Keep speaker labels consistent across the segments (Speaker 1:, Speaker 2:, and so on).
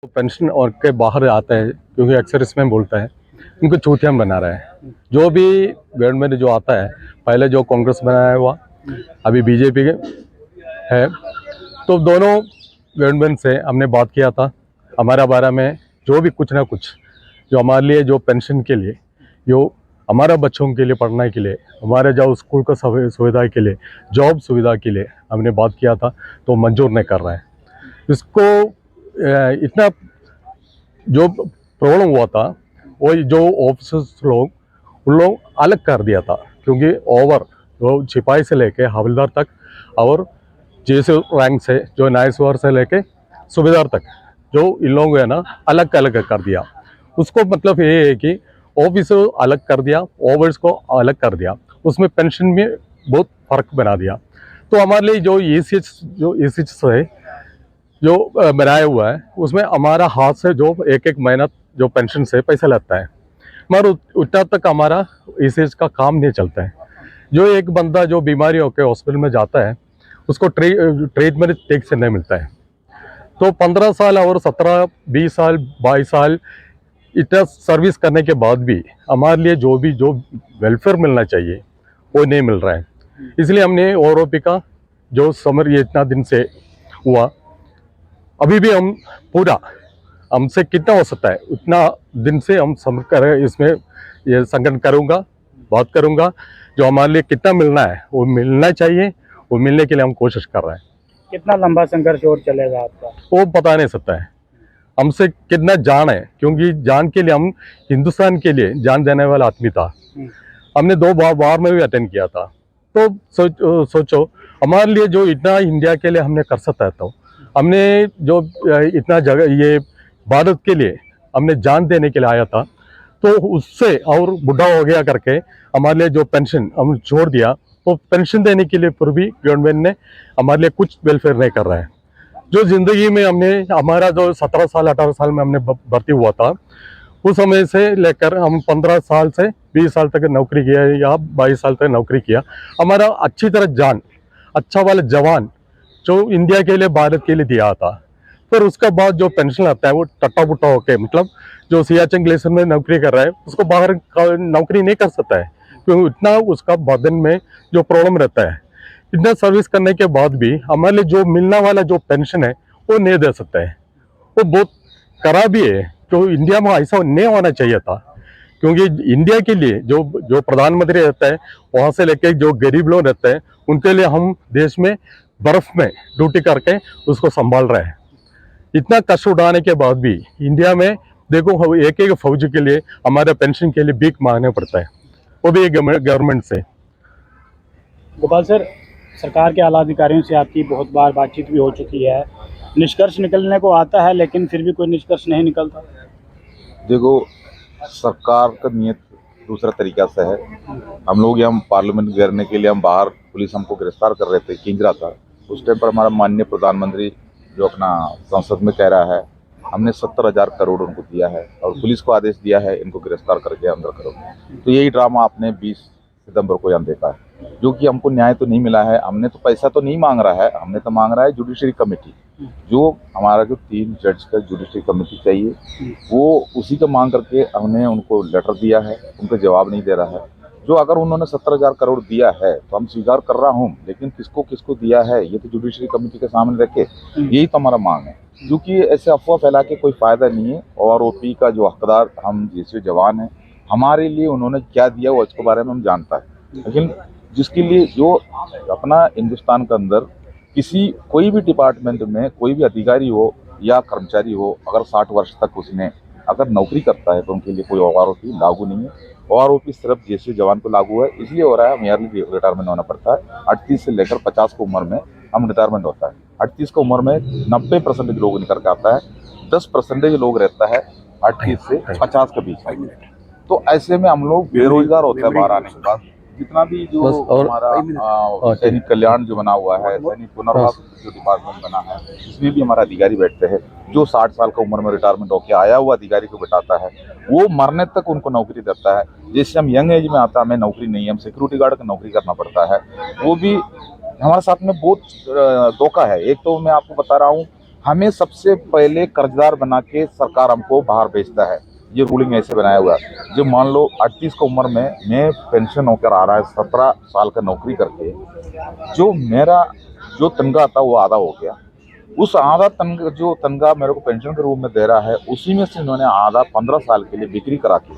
Speaker 1: तो पेंशन और के बाहर आता है क्योंकि अक्सर इसमें बोलता है इनको चूतिया बना रहा है। जो भी गवर्नमेंट जो आता है, पहले जो कांग्रेस बनाया हुआ, अभी बीजेपी है, तो दोनों गवर्नमेंट से हमने बात किया था हमारा बारे में जो भी कुछ ना कुछ जो हमारे लिए जो पेंशन के लिए, जो हमारा बच्चों के लिए पढ़ने के लिए, हमारे जो स्कूल का सुविधा के लिए, जॉब सुविधा के लिए हमने बात किया था, तो मंजूर नहीं कर रहा है इसको। इतना जो प्रॉब्लम हुआ था वो जो ऑफिसर्स लोग उन लोग अलग कर दिया था, क्योंकि ओवर जो सिपाही से लेके हवलदार तक और जैसे रैंक से जो नायसवार से लेके सूबेदार तक जो इन लोगों है ना अलग अलग कर दिया। उसको मतलब ये है कि ऑफिसर अलग कर दिया, ओवर्स को अलग कर दिया, उसमें पेंशन में बहुत फर्क बना दिया। तो हमारे लिए जो ECH है जो बनाया हुआ है, उसमें हमारा हाथ से जो एक एक महीना जो पेंशन से पैसा लगता है, मगर उतना तक हमारा ECH का काम नहीं चलता है। जो एक बंदा जो बीमारी होकर हॉस्पिटल में जाता है उसको ट्रीटमेंट ठीक से नहीं मिलता है। तो 15 साल और 17, 20 साल, 22 साल इतना सर्विस करने के बाद भी हमारे लिए जो वेलफेयर मिलना चाहिए वो नहीं मिल रहा है। इसलिए हमने OROP का जो समर ये इतना दिन से हुआ, अभी भी हम पूरा हमसे कितना हो सकता है उतना दिन से हम समर कर इसमें ये संगठन करूँगा, बात करूँगा। जो हमारे लिए कितना मिलना है वो मिलना चाहिए, वो मिलने के लिए हम कोशिश कर रहे हैं।
Speaker 2: कितना लंबा संघर्ष और चलेगा आपका?
Speaker 1: वो पता नहीं सकता है हमसे कितना जान है, क्योंकि जान के लिए हम हिंदुस्तान के लिए जान देने वाला आदमी था। हमने 2 बार में भी अटेंड किया था। तो सोचो हमारे लिए जो इतना इंडिया के लिए हमने कर सकता है, तो हमने जो इतना जगह ये भारत के लिए हमने जान देने के लिए आया था, तो उससे और बुढ़ा हो गया करके हमारे लिए जो पेंशन हम छोड़ दिया, तो पेंशन देने के लिए फिर भी गवर्नमेंट ने हमारे लिए कुछ वेलफेयर नहीं कर रहा है। जो जिंदगी में हमने हमारा जो 17 साल 18 साल में हमने भर्ती हुआ था, उस समय से लेकर हम 15 साल से 20 साल तक नौकरी किया या 22 साल तक नौकरी किया। हमारा अच्छी तरह जान, अच्छा वाला जवान जो इंडिया के लिए, भारत के लिए दिया था। फिर उसका बाद जो पेंशन आता है वो टट्टा बुट्टा होके, मतलब जो सियाचिन ग्लेशियर में नौकरी कर रहा है उसको बाहर नौकरी नहीं कर सकता है, क्योंकि इतना उसका बदन में जो प्रॉब्लम रहता है। इतना सर्विस करने के बाद भी हमारे लिए जो मिलने वाला जो पेंशन है वो नहीं दे सकता है। वो बहुत खराब भी है, जो इंडिया में ऐसा नहीं होना चाहिए था। क्योंकि इंडिया के लिए जो प्रधानमंत्री रहता है, वहाँ से लेके जो गरीब लोग रहते हैं उनके लिए हम देश में बर्फ में ड्यूटी करके उसको संभाल रहे हैं। इतना कष्ट उठाने के बाद भी इंडिया में देखो एक एक फौज के लिए हमारे पेंशन के लिए भीख मांगना पड़ता है, वो भी गवर्नमेंट से।
Speaker 2: गोपाल सर, सरकार के आला अधिकारियों से आपकी बहुत बार बातचीत भी हो चुकी है, निष्कर्ष निकलने को आता है लेकिन फिर भी कोई निष्कर्ष नहीं निकलता।
Speaker 3: देखो, सरकार का नियत दूसरा तरीका से है। हम लोग यहाँ पार्लियामेंट घेरने के लिए हम बाहर, पुलिस हमको गिरफ्तार कर रहे थे, खींच रहा था। उस टाइम पर हमारा माननीय प्रधानमंत्री जो अपना संसद में कह रहा है, हमने 70,000 करोड़ उनको दिया है और पुलिस को आदेश दिया है इनको गिरफ्तार करके अंदर करो। तो यही ड्रामा आपने 20 सितंबर को यहाँ देखा है, जो कि हमको न्याय तो नहीं मिला है। हमने तो पैसा तो नहीं मांग रहा है, हमने तो मांग रहा है जुडिशरी कमेटी, जो हमारा जो 3 जज का जुडिशरी कमेटी चाहिए, वो उसी का मांग करके हमने उनको लेटर दिया है, उनको जवाब नहीं दे रहा है। जो अगर उन्होंने 70,000 करोड़ दिया है तो हम स्वीकार कर रहा हूँ, लेकिन किसको किसको दिया है ये तो जुडिशरी कमेटी के सामने रखे, यही तो हमारा मांग है। क्योंकि ऐसे अफवाह फैला के कोई फायदा नहीं है। OROP का जो हकदार हम जैसे जवान हैं, हमारे लिए उन्होंने क्या दिया वो इसके बारे में हम जानता है, लेकिन जिसके लिए जो अपना हिंदुस्तान के अंदर कोई भी डिपार्टमेंट में कोई भी अधिकारी हो या कर्मचारी हो, अगर 60 वर्ष तक उसने अगर नौकरी करता है तो उनके लिए कोई OROP लागू नहीं है। OROP सिर्फ जैसे जवान को लागू है, इसलिए हो रहा है। हम ईयरली रिटायरमेंट होना पड़ता है। 38 से लेकर 50 की उम्र में हम रिटायरमेंट होता है। 38 की उम्र में 90% लोग निकल के आता है, 10% लोग रहता है 38 से 50 के बीच में। तो ऐसे में हम लोग बेरोजगार होते हैं बाहर आने के बाद। जितना भी जो हमारा सैनिक कल्याण जो बना हुआ है, सैनिक पुनर्वास जो डिपार्टमेंट बना है, इसमें भी हमारा अधिकारी बैठते हैं जो 60 साल का उम्र में रिटायरमेंट होकर आया हुआ अधिकारी को बैठाता है, वो मरने तक उनको नौकरी देता है। जैसे हम यंग एज में आता है, हमें नौकरी नहीं है, हम सिक्योरिटी गार्ड की नौकरी करना पड़ता है, वो भी हमारे साथ में बहुत धोखा है। एक तो मैं आपको बता रहा हूँ, हमें सबसे पहले कर्जदार बना के सरकार हमको बाहर भेजता है। ये रूलिंग ऐसे बनाया हुआ है। जो मान लो 38 की उम्र में मैं पेंशन होकर आ रहा है, 17 साल का नौकरी करके, जो मेरा जो तनख्वाह था वो आधा हो गया। उस आधा जो तनख्वाह मेरे को पेंशन के रूप में दे रहा है, उसी में से इन्होंने आधा 15 साल के लिए बिक्री करा के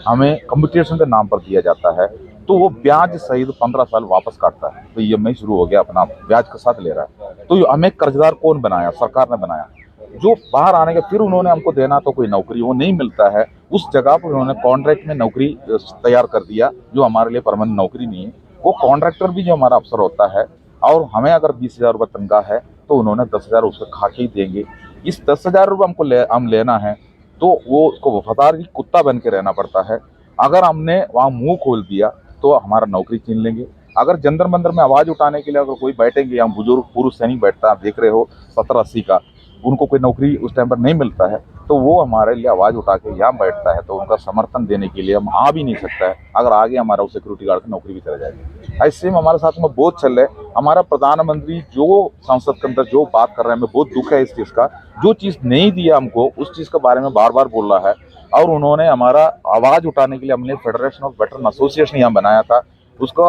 Speaker 3: हमें कंपटीशन के नाम पर दिया जाता है। तो वो ब्याज सहित 15 साल वापस काटता है। तो EMI शुरू हो गया, अपना ब्याज के साथ ले रहा है। तो हमें कर्जदार कौन बनाया? सरकार ने बनाया। जो बाहर आने के फिर उन्होंने हमको देना तो कोई नौकरी वो नहीं मिलता है, उस जगह पर उन्होंने कॉन्ट्रैक्ट में नौकरी तैयार कर दिया, जो हमारे लिए परमानेंट नौकरी नहीं है। वो कॉन्ट्रैक्टर भी जो हमारा अफसर होता है, और हमें अगर 20,000 रुपये तनख्वाह है तो उन्होंने 10,000 उसके खा के ही देंगे। इस 10,000 रुपये हमको हम लेना है तो वो उसको वफादार ही कुत्ता बन के रहना पड़ता है। अगर हमने वहाँ मुंह खोल दिया तो हमारा नौकरी छीन लेंगे। अगर जंतर मंतर में आवाज़ उठाने के लिए अगर कोई बैठेंगे, या बुजुर्ग पुरुष सैनिक बैठता है, आप देख रहे हो 70-80 का, उनको कोई नौकरी उस टाइम पर नहीं मिलता है, तो वो हमारे लिए आवाज़ उठा के यहाँ बैठता है, तो उनका समर्थन देने के लिए हम आ भी नहीं सकता है। अगर आगे हमारा वो सिक्योरिटी गार्ड की नौकरी भी चला जाएगी। ऐसे में हमारे साथ में बहुत चल रहा है। हमारा प्रधानमंत्री जो संसद के अंदर जो बात कर रहे हैं, हमें बहुत दुख है इस चीज़ का। जो चीज़ नहीं दिया हमको, उस चीज़ के बारे में बार बार बोल रहा है। और उन्होंने हमारा आवाज़ उठाने के लिए हमने फेडरेशन ऑफ वेटरन एसोसिएशन यहाँ बनाया था। उसका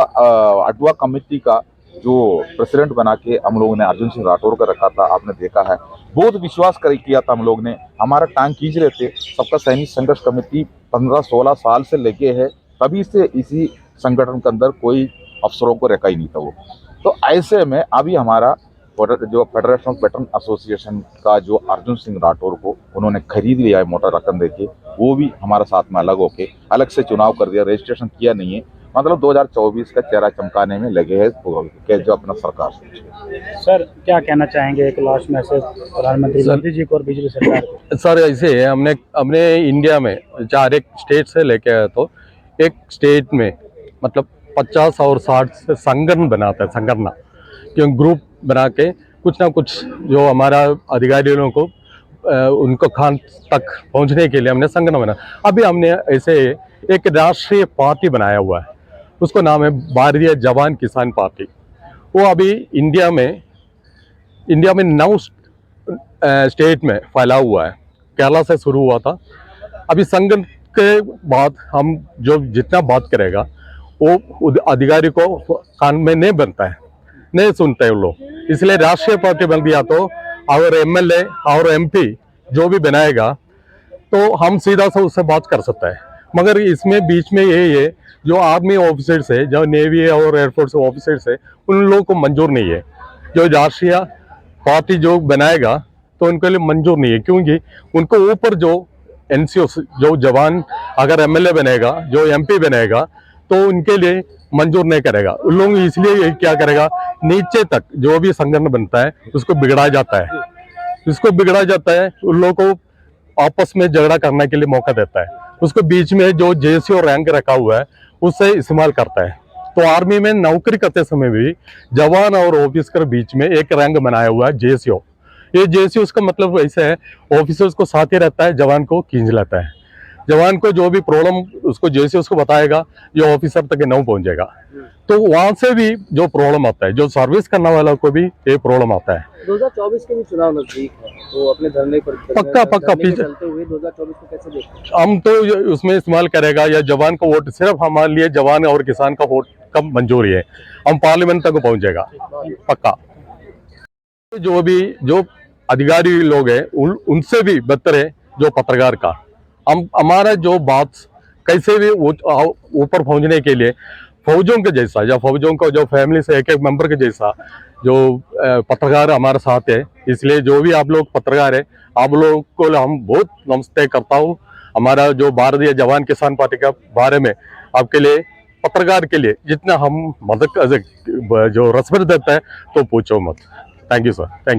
Speaker 3: अडवा कमेटी का जो प्रेसिडेंट बना के हम लोगों ने अर्जुन सिंह राठौर का रखा था, आपने देखा है। बहुत विश्वास किया था हम लोग ने, हमारा टांग खींच रहे थे। सबका सैनिक संघर्ष कमेटी 15-16 साल से लगे है, तभी से इसी संगठन के अंदर कोई अफसरों को रखा ही नहीं था वो। तो ऐसे में अभी हमारा जो फेडरेशन ऑफ वेटरन एसोसिएशन का जो अर्जुन सिंह राठौर को उन्होंने खरीद लिया है मोटा रकम देके, वो भी हमारे साथ में अलग होके अलग से चुनाव कर दिया, रजिस्ट्रेशन किया नहीं है। मतलब 2024 का चेहरा चमकाने में लगे हैं जो अपना सरकार।
Speaker 2: सर क्या कहना चाहेंगे, एक लास्ट मैसेज प्रधानमंत्री मोदी जी को और बीजेपी सरकार को?
Speaker 1: सर ऐसे है, हमने इंडिया में 4 एक स्टेट से लेके आया, तो एक स्टेट में मतलब 50 और 60 से संगठन बनाता है, संगठन क्यों ग्रुप बना के कुछ ना कुछ जो हमारा अधिकारियों को उनको खान तक पहुंचने के लिए हमने संगठन बना। अभी हमने ऐसे एक राष्ट्रीय पार्टी बनाया हुआ है, उसको नाम है भारतीय जवान किसान पार्टी। वो अभी इंडिया में 9 स्टेट में फैला हुआ है। केरला से शुरू हुआ था। अभी संगठन के बाद हम जो जितना बात करेगा वो अधिकारी को कान में नहीं बनता है, नहीं सुनते हैं वो लोग। इसलिए राष्ट्रीय पार्टी बन दिया तो और MLA और MP जो भी बनाएगा तो हम सीधा से उससे बात कर सकते हैं। मगर इसमें बीच में ये है, जो आर्मी ऑफिसर्स है, जो नेवी और एयरफोर्स ऑफिसर्स है, उन लोगों को मंजूर नहीं है। जो राष्ट्रीय पार्टी जो बनाएगा तो उनके लिए मंजूर नहीं है, क्योंकि उनको ऊपर जो NCO जो जवान अगर MLA बनेगा, जो MP बनेगा, तो उनके लिए मंजूर नहीं करेगा। उन लोग इसलिए क्या करेगा, नीचे तक जो भी संगठन बनता है उसको बिगड़ा जाता है, उन लोगों को आपस में झगड़ा करने के लिए मौका देता है। उसको बीच में जो JCO रैंक रखा हुआ है उससे इस्तेमाल करता है। तो आर्मी में नौकरी करते समय भी जवान और ऑफिसर बीच में एक रैंक बनाया हुआ है JCO। ये JCO उसका मतलब ऐसा है, ऑफिसर्स को साथ ही रहता है, जवान को खींच लेता है। जवान को जो भी प्रॉब्लम उसको JCO उसको बताएगा, जो ऑफिसर तक नहीं पहुंचेगा, तो वहां से भी जो प्रॉब्लम आता है, जो सर्विस करने वालों को भी ये प्रॉब्लम आता है।
Speaker 4: 2024 के भी चुनाव नजदीक है, तो अपने धरने पर
Speaker 1: पक्का
Speaker 4: धरने के चलते हुए 2024 को कैसे देखते हैं?
Speaker 1: हम तो उसमें इस्तेमाल करेगा, या जवान का वोट, सिर्फ हमारे लिए जवान और किसान का वोट कम मंजूरी है, हम पार्लियामेंट तक पहुंचेगा पक्का। जो अधिकारी लोग हैं उनसे भी बेहतर है जो पत्रकार का। हम हमारा जो बात कैसे भी ऊपर पहुंचने के लिए फौजों के जैसा, या फौजों को जो फैमिली से एक मेंबर के जैसा जो पत्रकार हमारे साथ है। इसलिए जो भी आप लोग पत्रकार है, आप लोग को हम बहुत नमस्ते करता हूँ। हमारा जो भारतीय जवान किसान पार्टी का बारे में आपके लिए, पत्रकार के लिए जितना हम मदद जो रेस्पेक्ट देता है, तो पूछो मत। Thank you sir, thank you.